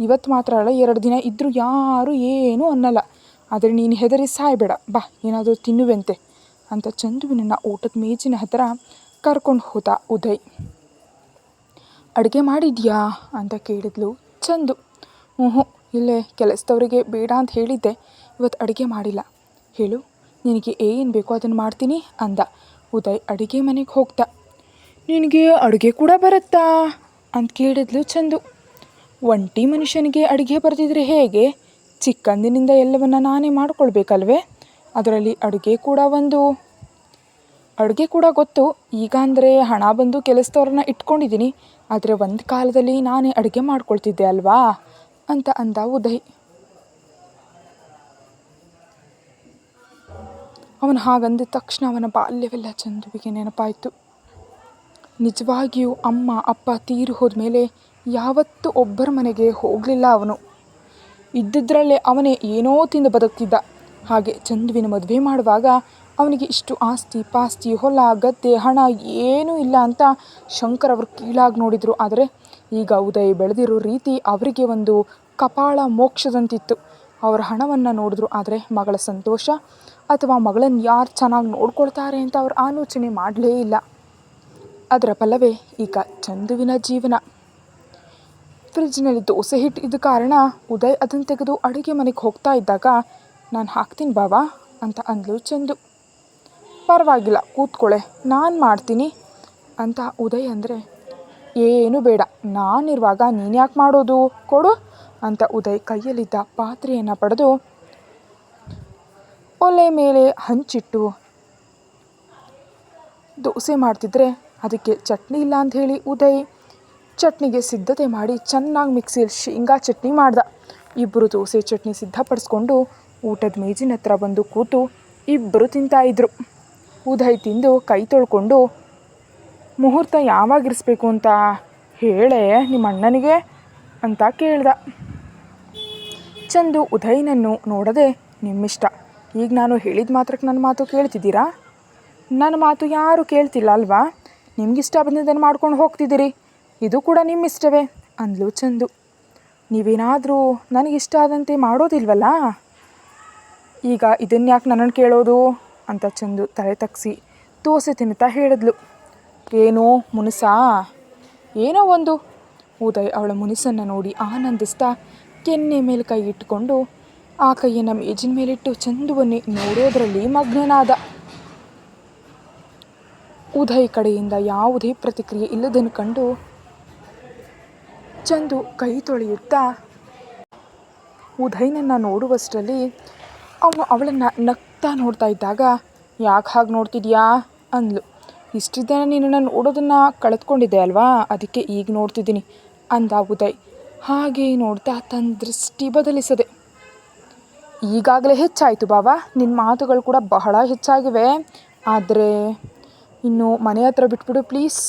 ಇವತ್ತು ಮಾತ್ರ ಅಲ್ಲ, 2 ದಿನ ಇದ್ದರೂ ಯಾರೂ ಏನೂ ಅನ್ನಲ್ಲ. ಆದರೆ ನೀನು ಹೆದರಿ ಸಾಯಬೇಡ, ಬಾ ಏನಾದರೂ ತಿನ್ನುವೆಂತೆ ಅಂತ ಚಂದುವಿನನ್ನು ಊಟದ ಮೇಜಿನ ಹತ್ತಿರ ಕರ್ಕೊಂಡು ಹೋದ ಉದಯ್. ಅಡುಗೆ ಮಾಡಿದ್ಯಾ ಅಂತ ಕೇಳಿದ್ಲು ಚಂದು. ಹ್ಞೂ ಇಲ್ಲೇ ಕೆಲಸದವರಿಗೆ ಬೇಡ ಅಂತ ಹೇಳಿದ್ದೆ, ಇವತ್ತು ಅಡುಗೆ ಮಾಡಿಲ್ಲ. ಹೇಳು, ನಿನಗೆ ಏನು ಬೇಕೋ ಅದನ್ನು ಮಾಡ್ತೀನಿ ಅಂದ ಉದಯ್ ಅಡುಗೆ ಮನೆಗೆ ಹೋಗ್ತಾ. ನಿನಗೆ ಅಡುಗೆ ಕೂಡ ಬರುತ್ತಾ ಅಂತ ಕೇಳಿದ್ಲು ಚಂದು. ಒಂಟಿ ಮನುಷ್ಯನಿಗೆ ಅಡುಗೆ ಬರ್ತಿದ್ರೆ ಹೇಗೆ? ಚಿಕ್ಕಂದಿನಿಂದ ಎಲ್ಲವನ್ನು ನಾನೇ ಮಾಡ್ಕೊಳ್ಬೇಕಲ್ವೇ? ಅದರಲ್ಲಿ ಅಡುಗೆ ಕೂಡ ಗೊತ್ತು. ಈಗ ಅಂದರೆ ಹಣ ಬಂದು ಕೆಲಸದವ್ರನ್ನ ಇಟ್ಕೊಂಡಿದ್ದೀನಿ, ಆದರೆ ಒಂದು ಕಾಲದಲ್ಲಿ ನಾನೇ ಅಡುಗೆ ಮಾಡ್ಕೊಳ್ತಿದ್ದೆ ಅಲ್ವಾ ಅಂತ ಅಂದ ಉದಯ್. ಅವನು ಹಾಗಂದ ತಕ್ಷಣ ಅವನ ಬಾಲ್ಯವೆಲ್ಲ ಚಂದುವಿಗೆ ನೆನಪಾಯಿತು. ನಿಜವಾಗಿಯೂ ಅಮ್ಮ ಅಪ್ಪ ತೀರಿ ಹೋದ್ಮೇಲೆ ಯಾವತ್ತೂ ಒಬ್ಬರ ಮನೆಗೆ ಹೋಗಲಿಲ್ಲ ಅವನು. ಇದ್ದಿದ್ದರಲ್ಲೇ ಅವನೇ ಏನೋ ತಿಂದು ಬದುಕ್ತಿದ್ದ. ಹಾಗೆ ಚಂದುವಿನ ಮದುವೆ ಮಾಡುವಾಗ ಅವನಿಗೆ ಇಷ್ಟು ಆಸ್ತಿ ಪಾಸ್ತಿ ಹೊಲ ಗದ್ದೆ ಹಣ ಏನೂ ಇಲ್ಲ ಅಂತ ಶಂಕರ್ ಅವರು ಕೀಳಾಗಿ ನೋಡಿದರು. ಆದರೆ ಈಗ ಉದಯ್ ಬೆಳೆದಿರೋ ರೀತಿ ಅವರಿಗೆ ಒಂದು ಕಪಾಳ ಮೋಕ್ಷದಂತಿತ್ತು. ಅವರ ಹಣವನ್ನು ನೋಡಿದ್ರು, ಆದರೆ ಮಗಳ ಸಂತೋಷ ಅಥವಾ ಮಗಳನ್ನು ಯಾರು ಚೆನ್ನಾಗಿ ನೋಡ್ಕೊಳ್ತಾರೆ ಅಂತ ಅವ್ರು ಆಲೋಚನೆ ಮಾಡಲೇ ಇಲ್ಲ. ಅದರ ಫಲವೇ ಈಗ ಚಂದುವಿನ ಜೀವನ. ಫ್ರಿಜ್ನಲ್ಲಿ ದೋಸೆ ಹಿಟ್ಟು ಇದ್ದ ಕಾರಣ ಉದಯ್ ಅದನ್ನು ತೆಗೆದು ಅಡುಗೆ ಮನೆಗೆ ಹೋಗ್ತಾ ಇದ್ದಾಗ, ನಾನು ಹಾಕ್ತೀನಿ ಬಾವಾ ಅಂತ ಅಂದ್ಲು ಚಂದು. ಪರವಾಗಿಲ್ಲ ಕೂತ್ಕೊಳ್ಳೆ, ನಾನು ಮಾಡ್ತೀನಿ ಅಂತ ಉದಯ್ ಅಂದರೆ, ಏನೂ ಬೇಡ, ನಾನಿರುವಾಗ ನೀನು ಯಾಕೆ ಮಾಡೋದು, ಕೊಡು ಅಂತ ಉದಯ್ ಕೈಯಲ್ಲಿದ್ದ ಪಾತ್ರೆಯನ್ನು ಪಡೆದು ಒಲೆ ಮೇಲೆ ಹಂಚಿಟ್ಟು ದೋಸೆ ಮಾಡ್ತಿದ್ರೆ ಅದಕ್ಕೆ ಚಟ್ನಿ ಇಲ್ಲ ಅಂತ ಹೇಳಿ ಉದಯ್ ಚಟ್ನಿಗೆ ಸಿದ್ಧತೆ ಮಾಡಿ ಚೆನ್ನಾಗಿ ಮಿಕ್ಸಿಯಲ್ಲಿ ಶೇಂಗಾ ಚಟ್ನಿ ಮಾಡ್ದ. ಇಬ್ಬರು ದೋಸೆ ಚಟ್ನಿ ಸಿದ್ಧಪಡಿಸ್ಕೊಂಡು ಊಟದ ಮೇಜಿನ ಹತ್ರ ಬಂದು ಕೂತು ಇಬ್ಬರು ತಿಂತಾಯಿದ್ರು. ಉದಯ್ ತಿಂದು ಕೈ ತೊಳ್ಕೊಂಡು, ಮುಹೂರ್ತ ಯಾವಾಗ ಇರಿಸ್ಬೇಕು ಅಂತ ಹೇಳೇ ನಿಮ್ಮ ಅಣ್ಣನಿಗೆ ಅಂತ ಕೇಳ್ದ. ಚಂದು ಉದಯ್ನನ್ನು ನೋಡದೆ, ನಿಮ್ಮಿಷ್ಟ, ಈಗ ನಾನು ಹೇಳಿದ ಮಾತ್ರಕ್ಕೆ ನನ್ನ ಮಾತು ಕೇಳ್ತಿದ್ದೀರಾ? ನನ್ನ ಮಾತು ಯಾರೂ ಕೇಳ್ತಿಲ್ಲ ಅಲ್ವಾ? ನಿಮಗಿಷ್ಟ ಬಂದಿದ್ದನ್ನು ಮಾಡ್ಕೊಂಡು ಹೋಗ್ತಿದ್ದೀರಿ, ಇದು ಕೂಡ ನಿಮ್ಮಿಷ್ಟವೇ ಅಂದ್ಲು ಚಂದು. ನೀವೇನಾದರೂ ನನಗಿಷ್ಟ ಆದಂತೆ ಮಾಡೋದಿಲ್ವಲ್ಲ, ಈಗ ಇದನ್ನು ಯಾಕೆ ನನ್ನನ್ನು ಕೇಳೋದು ಅಂತ ಚಂದು ತಲೆ ತಗ್ಸಿ ದೋಸೆ ತಿನ್ನುತ್ತಾ ಹೇಳಿದ್ಲು. ಏನೋ ಮುನಿಸಾ? ಏನೋ ಒಂದು. ಉದಯ್ ಅವಳ ಮುನಿಸನ್ನು ನೋಡಿ ಆನಂದಿಸ್ತಾ ಕೆನ್ನೆ ಮೇಲೆ ಕೈ ಇಟ್ಟುಕೊಂಡು ಆ ಕೈಯನ್ನು ಮೇಜಿನ ಮೇಲಿಟ್ಟು ಚಂದುವನ್ನೇ ನೋಡೋದರಲ್ಲಿ ಮಗ್ನನಾದ. ಉದಯ್ ಕಡೆಯಿಂದ ಯಾವುದೇ ಪ್ರತಿಕ್ರಿಯೆ ಇಲ್ಲದನ್ನು ಕಂಡು ಚಂದು ಕೈ ತೊಳೆಯುತ್ತಾ ಉದಯ್ನನ್ನು ನೋಡುವಷ್ಟರಲ್ಲಿ ಅವನು ಅವಳನ್ನು ನಗ್ತಾ ನೋಡ್ತಾ ಇದ್ದಾಗ, ಯಾಕೆ ಹಾಗೆ ನೋಡ್ತಿದ್ಯಾ ಅಂದ್ಲು. ಇಷ್ಟು ದಿನ ನಿನ್ನನ್ನು ನೋಡೋದನ್ನು ಕಳೆದುಕೊಂಡಿದ್ದೆ ಅಲ್ವಾ, ಅದಕ್ಕೆ ಈಗ ನೋಡ್ತಿದ್ದೀನಿ ಅಂದ ಉದಯ್. ಹಾಗೆ ನೋಡ್ತಾ ತನ್ನ ದೃಷ್ಟಿ ಬದಲಿಸದೆ, ಈಗಾಗಲೇ ಹೆಚ್ಚಾಯಿತು ಬಾವಾ, ನಿನ್ನ ಮಾತುಗಳು ಕೂಡ ಬಹಳ ಹೆಚ್ಚಾಗಿವೆ, ಆದರೆ ಇನ್ನು ಮನೆ ಹತ್ರ ಬಿಟ್ಬಿಡು ಪ್ಲೀಸ್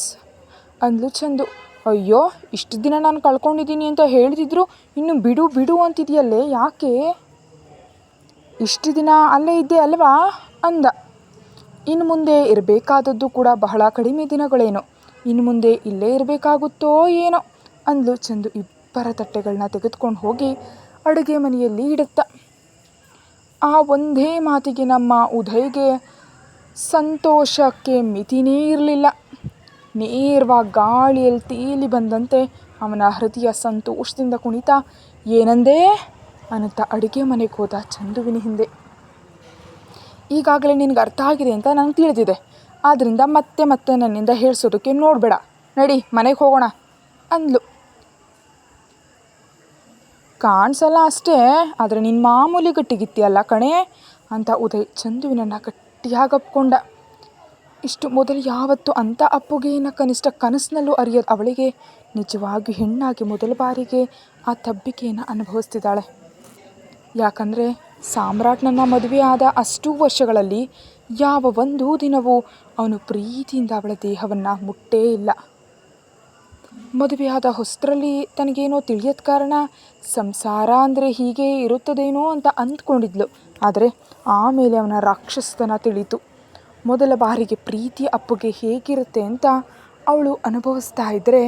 ಅಂದ್ಲು ಚಂದು. ಅಯ್ಯೋ, ಇಷ್ಟು ದಿನ ನಾನು ಕಳ್ಕೊಂಡಿದ್ದೀನಿ ಅಂತ ಹೇಳ್ತಿದ್ರು, ಇನ್ನು ಬಿಡು ಬಿಡು ಅಂತಿದೆಯಲ್ಲೇ, ಯಾಕೆ? ಇಷ್ಟು ದಿನ ಅಲ್ಲೇ ಇದ್ದೆ ಅಲ್ವಾ ಅಂದ. ಇನ್ನು ಮುಂದೆ ಇರಬೇಕಾದದ್ದು ಕೂಡ ಬಹಳ ಕಡಿಮೆ ದಿನಗಳೇನೋ, ಇನ್ನು ಮುಂದೆ ಇಲ್ಲೇ ಇರಬೇಕಾಗುತ್ತೋ ಏನೋ ಅಂದ್ಲು ಚಂದು ಇಬ್ಬರ ತಟ್ಟೆಗಳನ್ನ ತೆಗೆದುಕೊಂಡು ಹೋಗಿ ಅಡುಗೆ ಮನೆಯಲ್ಲಿ ಇಡುತ್ತಾ. ಆ ಒಂದೇ ಮಾತಿಗೆ ನಮ್ಮ ಉದಯ್ಗೆ ಸಂತೋಷಕ್ಕೆ ಮಿತಿನೇ ಇರಲಿಲ್ಲ. ನೇರವಾಗಿ ಗಾಳಿಯಲ್ಲಿ ತೇಲಿ ಬಂದಂತೆ ಅವನ ಹೃದಯ ಸಂತೋಷದಿಂದ ಕುಣಿತಾ ಏನಂದೇ ಅನ್ನುತ್ತಾ ಅಡುಗೆ ಮನೆಗೆ ಹೋದ ಚಂದುವಿನ ಹಿಂದೆ. ಈಗಾಗಲೇ ನಿನಗೆ ಅರ್ಥ ಆಗಿದೆ ಅಂತ ನಂಗೆ ತಿಳಿದಿದೆ, ಆದ್ದರಿಂದ ಮತ್ತೆ ಮತ್ತೆ ನನ್ನಿಂದ ಹೇಳಿಸೋದಕ್ಕೆ ನೋಡಬೇಡ, ನಡಿ ಮನೆಗೆ ಹೋಗೋಣ ಅಂದ್ಲು. ಕಾಣಿಸಲ್ಲ ಅಷ್ಟೇ, ಆದರೆ ನಿನ್ನ ಮಾಮೂಲಿ ಗಟ್ಟಿಗಿತ್ತಿಯಲ್ಲ ಕಣೆ ಅಂತ ಉದಯ್ ಚಂದುವಿನನ್ನು ಗಟ್ಟಿಯಾಗಿ ಅಪ್ಕೊಂಡ. ಇಷ್ಟು ಮೊದಲು ಯಾವತ್ತೂ ಅಂಥ ಅಪ್ಪುಗೆಯನ್ನು ಕನಿಷ್ಠ ಕನಸಿನಲ್ಲೂ ಅರಿಯದ ಅವಳಿಗೆ ನಿಜವಾಗಿ ಹೆಣ್ಣಾಗಿ ಮೊದಲ ಬಾರಿಗೆ ಆ ತಬ್ಬಿಕೆಯನ್ನು ಅನುಭವಿಸ್ತಿದ್ದಾಳೆ. ಯಾಕಂದರೆ ಸಾಮ್ರಾಟ್ನನ್ನ ಮದುವೆ ಆದ ಅಷ್ಟೂ ವರ್ಷಗಳಲ್ಲಿ ಯಾವ ಒಂದೂ ದಿನವೂ ಅವನು ಪ್ರೀತಿಯಿಂದ ಅವಳ ದೇಹವನ್ನು ಮುಟ್ಟೇ ಇಲ್ಲ. ಮದುವೆಯಾದ ಹೊಸರಲ್ಲಿ ತನಗೇನೋ ತಿಳಿಯದ ಕಾರಣ ಸಂಸಾರ ಅಂದರೆ ಹೀಗೆ ಇರುತ್ತದೇನೋ ಅಂತ ಅಂದ್ಕೊಂಡಿದ್ಲು. ಆದರೆ ಆಮೇಲೆ ಅವನ ರಾಕ್ಷಸತನ ತಿಳಿತು. ಮೊದಲ ಬಾರಿಗೆ ಪ್ರೀತಿ ಅಪ್ಪುಗೆ ಹೇಗಿರುತ್ತೆ ಅಂತ ಅವಳು ಅನುಭವಿಸ್ತಾ ಇದ್ದರೆ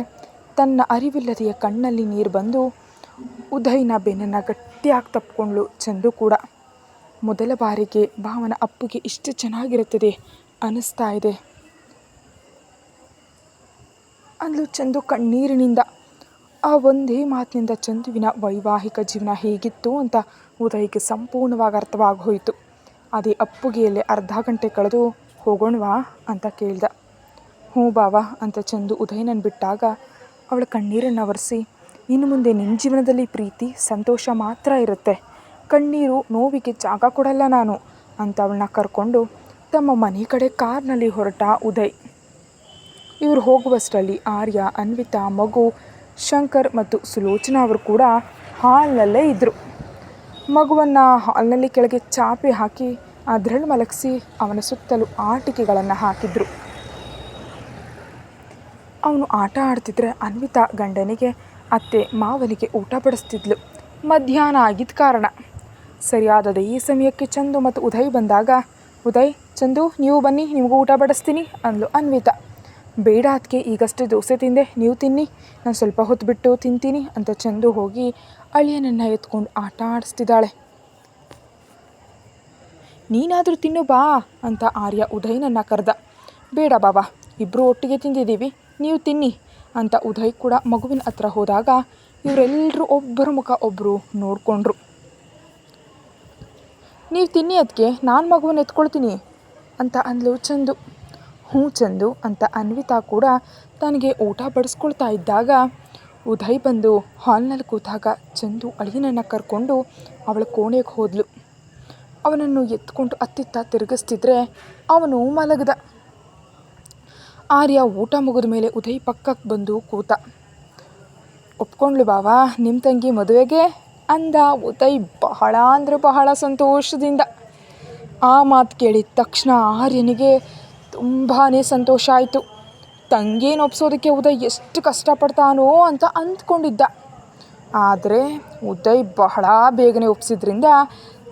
ತನ್ನ ಅರಿವಿಲ್ಲದೆಯ ಕಣ್ಣಲ್ಲಿ ನೀರು ಬಂದು ಉದಯ್ನ ಬೆನ್ನನ್ನು ಗಟ್ಟಿಯಾಗಿ ತಪ್ಪಿಕೊಂಡ್ಳು ಚಂದು ಕೂಡ. ಮೊದಲ ಬಾರಿಗೆ ಭಾವನ ಅಪ್ಪುಗೆ ಇಷ್ಟು ಚೆನ್ನಾಗಿರುತ್ತದೆ ಅನ್ನಿಸ್ತಾ ಇದೆ ಅಂದ್ಲು ಚಂದು ಕಣ್ಣೀರಿನಿಂದ. ಆ ಒಂದೇ ಮಾತಿನಿಂದ ಚಂದುವಿನ ವೈವಾಹಿಕ ಜೀವನ ಹೇಗಿತ್ತು ಅಂತ ಉದಯ್ಗೆ ಸಂಪೂರ್ಣವಾಗಿ ಅರ್ಥವಾಗಿ ಹೋಯಿತು. ಅದೇ ಅಪ್ಪುಗೆಯಲ್ಲೇ ಅರ್ಧ ಗಂಟೆ ಕಳೆದು ಹೋಗೋಣವಾ ಅಂತ ಕೇಳ್ದ. ಹ್ಞೂ ಬಾವಾ ಅಂತ ಚಂದು ಉದಯನನ್ನು ಬಿಟ್ಟಾಗ ಅವಳ ಕಣ್ಣೀರನ್ನು ಒರೆಸಿ, ಇನ್ನು ಮುಂದೆ ನಿನ್ನ ಜೀವನದಲ್ಲಿ ಪ್ರೀತಿ ಸಂತೋಷ ಮಾತ್ರ ಇರುತ್ತೆ, ಕಣ್ಣೀರು ನೋವಿಗೆ ಜಾಗ ಕೊಡಲ್ಲ ನಾನು ಅಂತ ಅವಳನ್ನ ಕರ್ಕೊಂಡು ತಮ್ಮ ಮನೆ ಕಡೆ ಕಾರ್ನಲ್ಲಿ ಹೊರಟ ಉದಯ್. ಇವರು ಹೋಗುವಷ್ಟರಲ್ಲಿ ಆರ್ಯ, ಅನ್ವಿತಾ, ಮಗು, ಶಂಕರ್ ಮತ್ತು ಸುಲೋಚನಾ ಅವರು ಕೂಡ ಹಾಲ್ನಲ್ಲೇ ಇದ್ದರು. ಮಗುವನ್ನು ಹಾಲ್ನಲ್ಲಿ ಕೆಳಗೆ ಚಾಪೆ ಹಾಕಿ ಅದರಲ್ಲಿ ಮಲಗಿಸಿ ಅವನ ಸುತ್ತಲೂ ಆಟಿಕೆಗಳನ್ನು ಹಾಕಿದ್ರು. ಅವನು ಆಟ ಆಡ್ತಿದ್ರೆ ಅನ್ವಿತಾ ಗಂಡನಿಗೆ, ಅತ್ತೆ ಮಾವನಿಗೆ ಊಟ ಬಡಿಸ್ತಿದ್ಲು. ಮಧ್ಯಾಹ್ನ ಆಗಿದ್ದ ಕಾರಣ ಸರಿಯಾದದೇ ಈ ಸಮಯಕ್ಕೆ ಚಂದು ಮತ್ತು ಉದಯ್ ಬಂದಾಗ, ಉದಯ್, ಚಂದು ನೀವು ಬನ್ನಿ, ನಿಮಗೂ ಊಟ ಬಡಿಸ್ತೀನಿ ಅಂದ್ಲು ಅನ್ವಿತಾ. ಬೇಡ ಅದಕ್ಕೆ, ಈಗಷ್ಟೇ ದೋಸೆ ತಿಂದೆ, ನೀವು ತಿನ್ನಿ, ನಾನು ಸ್ವಲ್ಪ ಹೊತ್ತು ಬಿಟ್ಟು ತಿಂತೀನಿ ಅಂತ ಚಂದು ಹೋಗಿ ಅಳಿಯನನ್ನು ಎತ್ಕೊಂಡು ಆಟ ಆಡಿಸ್ತಿದ್ದಾಳೆ. ನೀನಾದರೂ ತಿನ್ನು ಬಾ ಅಂತ ಆರ್ಯ ಉದಯನನ್ನು ಕರೆದ. ಬೇಡ ಬಾಬಾ, ಇಬ್ಬರು ಒಟ್ಟಿಗೆ ತಿಂದಿದ್ದೀವಿ, ನೀವು ತಿನ್ನಿ ಅಂತ ಉದಯ್ ಕೂಡ ಮಗುವಿನ ಹತ್ರ ಹೋದಾಗ ಇವರೆಲ್ಲರೂ ಒಬ್ಬರ ಮುಖ ಒಬ್ಬರು ನೋಡಿಕೊಂಡ್ರು. ನೀವು ತಿನ್ನಿ ಅದಕ್ಕೆ, ನಾನು ಮಗುವನ್ನು ಎತ್ಕೊಳ್ತೀನಿ ಅಂತ ಅಂದ್ಲು ಚಂದು. ಹ್ಞೂ ಚಂದು ಅಂತ ಅನ್ವಿತಾ ಕೂಡ ತನಗೆ ಊಟ ಬಡಿಸ್ಕೊಳ್ತಾ ಇದ್ದಾಗ ಉದಯ್ ಬಂದು ಹಾಲ್ನಲ್ಲಿ ಕೂತಾಗ ಚಂದು ಅಳಿಯನನ್ನು ಕರ್ಕೊಂಡು ಅವಳ ಕೋಣೆಗೆ ಹೋದ್ಲು. ಅವನನ್ನು ಎತ್ಕೊಂಡು ಅತ್ತಿತ್ತ ತಿರುಗಿಸ್ತಿದ್ರೆ ಅವನು ಮಲಗಿದ. ಆರ್ಯ ಊಟ ಮುಗಿದ ಮೇಲೆ ಉದಯ್ ಪಕ್ಕಕ್ಕೆ ಬಂದು ಕೂತ. ಒಪ್ಕೊಂಡ್ಲು ಬಾವಾ ನಿಮ್ಮ ತಂಗಿ ಮದುವೆಗೆ ಅಂದ ಉದಯ್ ಬಹಳ ಅಂದರೆ ಬಹಳ ಸಂತೋಷದಿಂದ. ಆ ಮಾತು ಕೇಳಿದ ತಕ್ಷಣ ಆರ್ಯನಿಗೆ ತುಂಬಾ ಸಂತೋಷ ಆಯಿತು. ತಂಗೇನು ಒಪ್ಸೋದಕ್ಕೆ ಉದಯ್ ಎಷ್ಟು ಕಷ್ಟಪಡ್ತಾನೋ ಅಂತ ಅಂದ್ಕೊಂಡಿದ್ದ. ಆದರೆ ಉದಯ್ ಬಹಳ ಬೇಗನೆ ಒಪ್ಸಿದ್ರಿಂದ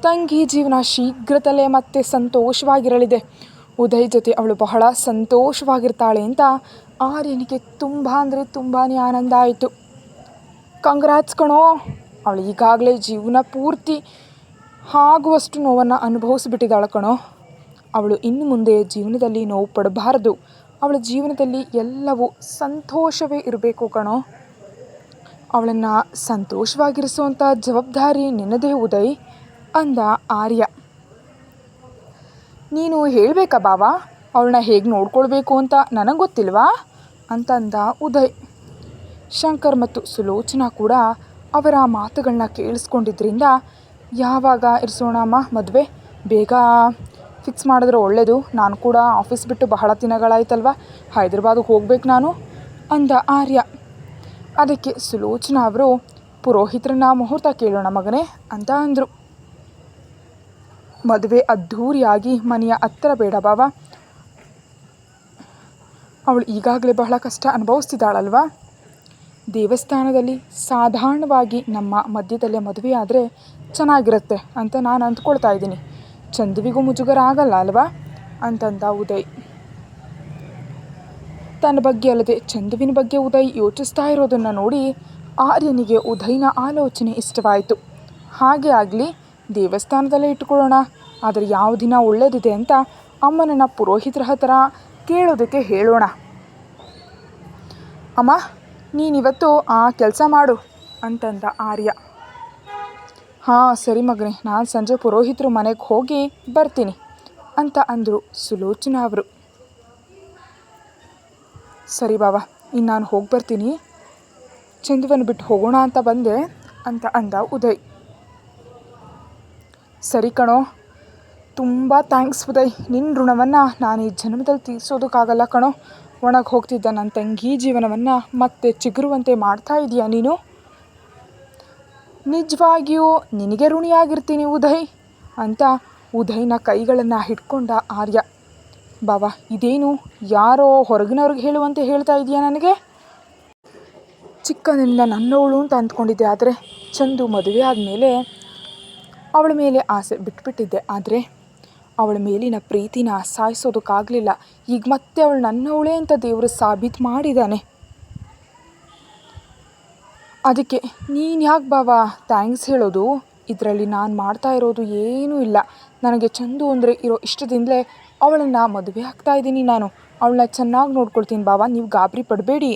ತಂಗಿ ಜೀವನ ಶೀಘ್ರದಲ್ಲೇ ಮತ್ತೆ ಸಂತೋಷವಾಗಿರಲಿದೆ. ಉದಯ್ ಜೊತೆ ಅವಳು ಬಹಳ ಸಂತೋಷವಾಗಿರ್ತಾಳೆ ಅಂತ ಆರ್ಯನಿಗೆ ತುಂಬ ಅಂದರೆ ತುಂಬಾ ಆನಂದ ಆಯಿತು. ಕಂಗ್ರಾಟ್ಸ್ ಕಣೋ, ಅವಳು ಈಗಾಗಲೇ ಜೀವನ ಪೂರ್ತಿ ಆಗುವಷ್ಟು ನೋವನ್ನು ಅನುಭವಿಸ್ಬಿಟ್ಟಿದ್ದಾಳೆ ಕಣೋ. ಅವಳು ಇನ್ನು ಮುಂದೆ ಜೀವನದಲ್ಲಿ ನೋವು ಪಡಬಾರದು. ಅವಳ ಜೀವನದಲ್ಲಿ ಎಲ್ಲವೂ ಸಂತೋಷವೇ ಇರಬೇಕು ಕಣೋ. ಅವಳನ್ನು ಸಂತೋಷವಾಗಿರಿಸುವಂಥ ಜವಾಬ್ದಾರಿ ನಿನ್ನದೇ ಉದಯ್ ಅಂದ ಆರ್ಯ. ನೀನು ಹೇಳಬೇಕಾ ಬಾವಾ, ಅವಳನ್ನ ಹೇಗೆ ನೋಡ್ಕೊಳ್ಬೇಕು ಅಂತ ನನಗೆ ಗೊತ್ತಿಲ್ವಾ ಅಂತ ಅಂದ ಉದಯ್. ಶಂಕರ್ ಮತ್ತು ಸುಲೋಚನಾ ಕೂಡ ಅವರ ಮಾತುಗಳನ್ನ ಕೇಳಿಸ್ಕೊಂಡಿದ್ರಿಂದ, ಯಾವಾಗ ಇರಿಸೋಣಮ್ಮ ಮದುವೆ, ಬೇಗ ಫಿಕ್ಸ್ ಮಾಡಿದ್ರೆ ಒಳ್ಳೆಯದು, ನಾನು ಕೂಡ ಆಫೀಸ್ ಬಿಟ್ಟು ಬಹಳ ದಿನಗಳಾಯ್ತಲ್ವ, ಹೈದ್ರಾಬಾದಿಗೆ ಹೋಗ್ಬೇಕು ನಾನು ಅಂದ ಆರ್ಯ. ಅದಕ್ಕೆ ಸುಲೋಚನಾ ಅವರು, ಪುರೋಹಿತರನ್ನ ಮುಹೂರ್ತ ಕೇಳೋಣ ಮಗನೇ ಅಂತ ಅಂದರು. ಮದುವೆ ಅದ್ಧೂರಿಯಾಗಿ ಮನೆಯ ಹತ್ತಿರ ಬೇಡ ಬಾವ, ಅವಳು ಈಗಾಗಲೇ ಬಹಳ ಕಷ್ಟ ಅನುಭವಿಸ್ತಿದ್ದಾಳಲ್ವ. ದೇವಸ್ಥಾನದಲ್ಲಿ ಸಾಧಾರಣವಾಗಿ ನಮ್ಮ ಮಧ್ಯದಲ್ಲೇ ಮದುವೆ ಆದರೆ ಚೆನ್ನಾಗಿರುತ್ತೆ ಅಂತ ನಾನು ಅಂದ್ಕೊಳ್ತಾ ಇದ್ದೀನಿ. ಚಂದುವಿಗೂ ಮುಜುಗರ ಆಗಲ್ಲ ಅಲ್ವಾ ಅಂತಂದ ಉದಯ್. ತನ್ನ ಬಗ್ಗೆ ಅಲ್ಲದೆ ಚಂದುವಿನ ಬಗ್ಗೆ ಉದಯ್ ಯೋಚಿಸ್ತಾ ಇರೋದನ್ನು ನೋಡಿ ಆರ್ಯನಿಗೆ ಉದಯ್ನ ಆಲೋಚನೆ ಇಷ್ಟವಾಯಿತು. ಹಾಗೆ ಆಗಲಿ, ದೇವಸ್ಥಾನದಲ್ಲೇ ಇಟ್ಕೊಳ್ಳೋಣ. ಆದರೆ ಯಾವ ದಿನ ಒಳ್ಳೆಯದಿದೆ ಅಂತ ಅಮ್ಮನನ್ನು ಪುರೋಹಿತರ ಹತ್ರ ಕೇಳೋದಕ್ಕೆ ಹೇಳೋಣ. ಅಮ್ಮ, ನೀನಿವತ್ತು ಆ ಕೆಲಸ ಮಾಡು ಅಂತಂದ ಆರ್ಯ. ಹಾಂ ಸರಿ ಮಗನೇ, ನಾನು ಸಂಜೆ ಪುರೋಹಿತರು ಮನೆಗೆ ಹೋಗಿ ಬರ್ತೀನಿ ಅಂತ ಅಂದರು ಸುಲೋಚನಾ ಅವರು. ಸರಿ ಬಾಬಾ, ಇನ್ನು ನಾನು ಹೋಗಿ ಬರ್ತೀನಿ, ಚಂದುವನ್ನು ಬಿಟ್ಟು ಹೋಗೋಣ ಅಂತ ಬಂದೆ ಅಂತ ಅಂದ ಉದಯ್. ಸರಿ ಕಣೋ, ತುಂಬ ಥ್ಯಾಂಕ್ಸ್ ಉದಯ್. ನಿನ್ನ ಋಣವನ್ನು ನಾನು ಈ ಜನ್ಮದಲ್ಲಿ ತೀರಿಸೋದಕ್ಕಾಗಲ್ಲ ಕಣೋ. ಒಣಗಿ ಹೋಗ್ತಿದ್ದ ನನ್ನ ತಂಗಿ ಜೀವನವನ್ನು ಮತ್ತೆ ಚಿಗುರುವಂತೆ ಮಾಡ್ತಾ ಇದೀಯ ನೀನು. ನಿಜವಾಗಿಯೂ ನಿನಗೆ ಋಣಿಯಾಗಿರ್ತೀನಿ ಉದಯ್ ಅಂತ ಉದಯ್ನ ಕೈಗಳನ್ನು ಹಿಡ್ಕೊಂಡ ಆರ್ಯ. ಬಾಬಾ, ಇದೇನು ಯಾರೋ ಹೊರಗಿನವ್ರಿಗೆ ಹೇಳುವಂತೆ ಹೇಳ್ತಾ ಇದೆಯಾ ನನಗೆ? ಚಿಕ್ಕನಿಂದ ನನ್ನವಳು ಅಂತ ಅಂದ್ಕೊಂಡಿದ್ದೆ, ಆದರೆ ಚಂದು ಮದುವೆ ಆದಮೇಲೆ ಅವಳ ಮೇಲೆ ಆಸೆ ಬಿಟ್ಬಿಟ್ಟಿದ್ದೆ. ಆದರೆ ಅವಳ ಮೇಲಿನ ಪ್ರೀತಿನ ಸಾಯಿಸೋದಕ್ಕಾಗಲಿಲ್ಲ. ಈಗ ಮತ್ತೆ ಅವಳು ನನ್ನವಳೇ ಅಂತ ದೇವರು ಸಾಬೀತು ಮಾಡಿದ್ದಾನೆ. ಅದಕ್ಕೆ ನೀನು ಯಾಕೆ ಬಾಬಾ ಥ್ಯಾಂಕ್ಸ್ ಹೇಳೋದು? ಇದರಲ್ಲಿ ನಾನು ಮಾಡ್ತಾ ಇರೋದು ಏನೂ ಇಲ್ಲ. ನನಗೆ ಚಂದು ಅಂದರೆ ಇರೋ ಇಷ್ಟದಿಂದಲೇ ಅವಳನ್ನು ಮದುವೆ ಆಗ್ತಾಯಿದ್ದೀನಿ. ನಾನು ಅವಳನ್ನ ಚೆನ್ನಾಗಿ ನೋಡ್ಕೊಳ್ತೀನಿ ಬಾಬಾ, ನೀವು ಗಾಬರಿ ಪಡಬೇಡಿ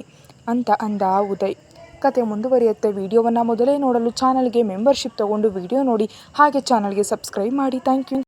ಅಂತ ಅಂದ ಉದಯ್. ಕತೆ ಮುಂದುವರಿಯುತ್ತೆ. ವಿಡಿಯೋವನ್ನು ಮೊದಲೇ ನೋಡಲು ಚಾನಲ್ಗೆ ಮೆಂಬರ್ಶಿಪ್ ತೊಗೊಂಡು ವಿಡಿಯೋ ನೋಡಿ, ಹಾಗೆ ಚಾನಲ್ಗೆ ಸಬ್ಸ್ಕ್ರೈಬ್ ಮಾಡಿ. Thank you.